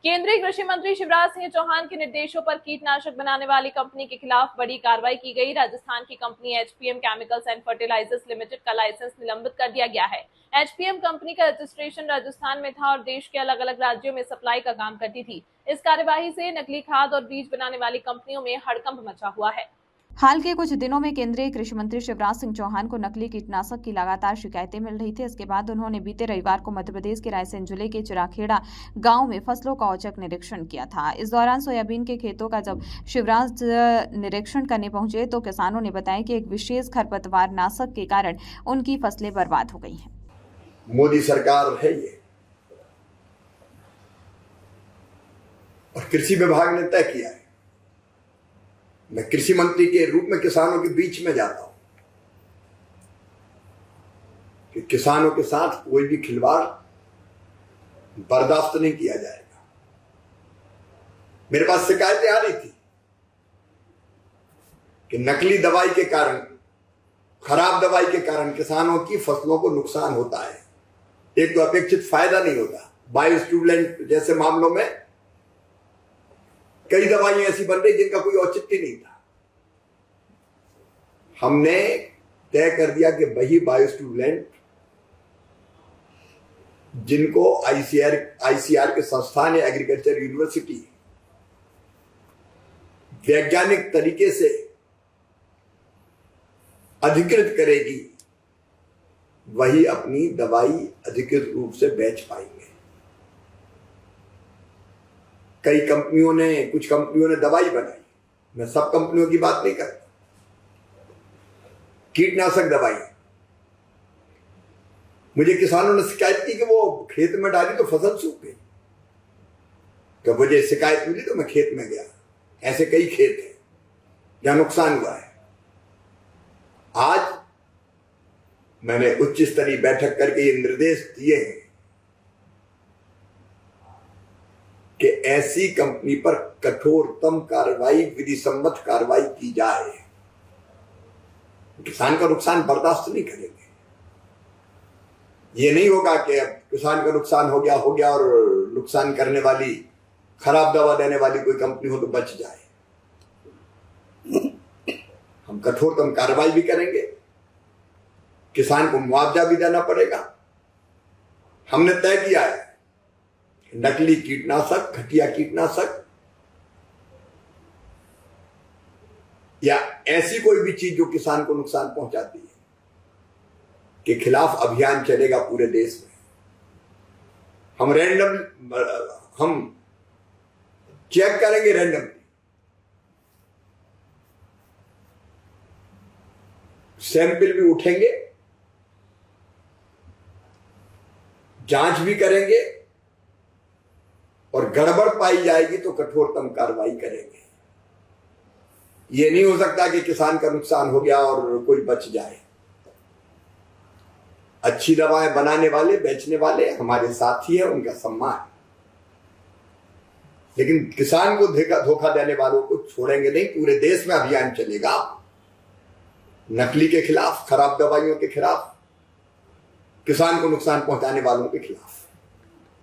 केंद्रीय कृषि मंत्री शिवराज सिंह चौहान के निर्देशों पर कीटनाशक बनाने वाली कंपनी के खिलाफ बड़ी कार्रवाई की गई। राजस्थान की company HPM chemicals and fertilisers limited का लाइसेंस निलंबित कर दिया गया है। एचपीएम कंपनी का रजिस्ट्रेशन राजस्थान में था और देश के अलग अलग राज्यों में सप्लाई का काम करती थी। इस कार्यवाही से नकली खाद और बीज बनाने वाली कंपनियों में हड़कंप मचा हुआ है। हाल के कुछ दिनों में केंद्रीय कृषि मंत्री शिवराज सिंह चौहान को नकली कीटनाशक की लगातार शिकायतें मिल रही थी। इसके बाद उन्होंने बीते रविवार को मध्य प्रदेश के रायसेन जिले के चिराखेड़ा गांव में फसलों का औचक निरीक्षण किया था। इस दौरान सोयाबीन के खेतों का जब शिवराज निरीक्षण करने पहुंचे तो किसानों ने बताया कि एक विशेष खरपतवार नाशक के कारण उनकी फसलें बर्बाद हो गई हैं। मोदी सरकार है ये, और कृषि विभाग ने तय किया है। मैं कृषि मंत्री के रूप में किसानों के बीच में जाता हूं कि किसानों के साथ कोई भी खिलवाड़ बर्दाश्त नहीं किया जाएगा। मेरे पास शिकायतें आ रही थी कि नकली दवाई के कारण, खराब दवाई के कारण किसानों की फसलों को नुकसान होता है। एक तो अपेक्षित फायदा नहीं होता। बायोस्टिमुलेंट जैसे मामलों में कई दवाइयां ऐसी बन रही जिनका कोई औचित्य नहीं था। हमने तय कर दिया कि वही बायोस्टिमुलेंट जिनको आईसीआर के संस्थान या एग्रीकल्चर यूनिवर्सिटी वैज्ञानिक तरीके से अधिकृत करेगी, वही अपनी दवाई अधिकृत रूप से बेच पाएंगे। कुछ कंपनियों ने दवाई बनाई, मैं सब कंपनियों की बात नहीं करता। कीटनाशक दवाई, मुझे किसानों ने शिकायत की कि वो खेत में डाली तो फसल सूख गई। तो मुझे शिकायत मिली तो मैं खेत में गया। ऐसे कई खेत हैं जहां नुकसान हुआ है। आज मैंने उच्च स्तरीय बैठक करके ये निर्देश दिए हैं कि ऐसी कंपनी पर कठोरतम कार्रवाई, विधि सम्मत कार्रवाई की जाए। किसान का नुकसान बर्दाश्त नहीं करेंगे। ये नहीं होगा कि अब किसान का नुकसान हो गया और नुकसान करने वाली, खराब दवा देने वाली कोई कंपनी हो तो बच जाए। हम कठोरतम कार्रवाई भी करेंगे, किसान को मुआवजा भी देना पड़ेगा। हमने तय किया है नकली कीटनाशक, घटिया कीटनाशक या ऐसी कोई भी चीज जो किसान को नुकसान पहुंचाती है के खिलाफ अभियान चलेगा पूरे देश में। हम चेक करेंगे रैंडमली। सैंपल भी उठेंगे, जांच भी करेंगे और गड़बड़ पाई जाएगी तो कठोरतम कार्रवाई करेंगे। यह नहीं हो सकता कि किसान का नुकसान हो गया और कोई बच जाए। अच्छी दवाएं बनाने वाले, बेचने वाले हमारे साथी हैं, उनका सम्मान। लेकिन किसान को धोखा देने वालों को छोड़ेंगे नहीं। पूरे देश में अभियान चलेगा नकली के खिलाफ, खराब दवाइयों के खिलाफ, किसान को नुकसान पहुंचाने वालों के खिलाफ।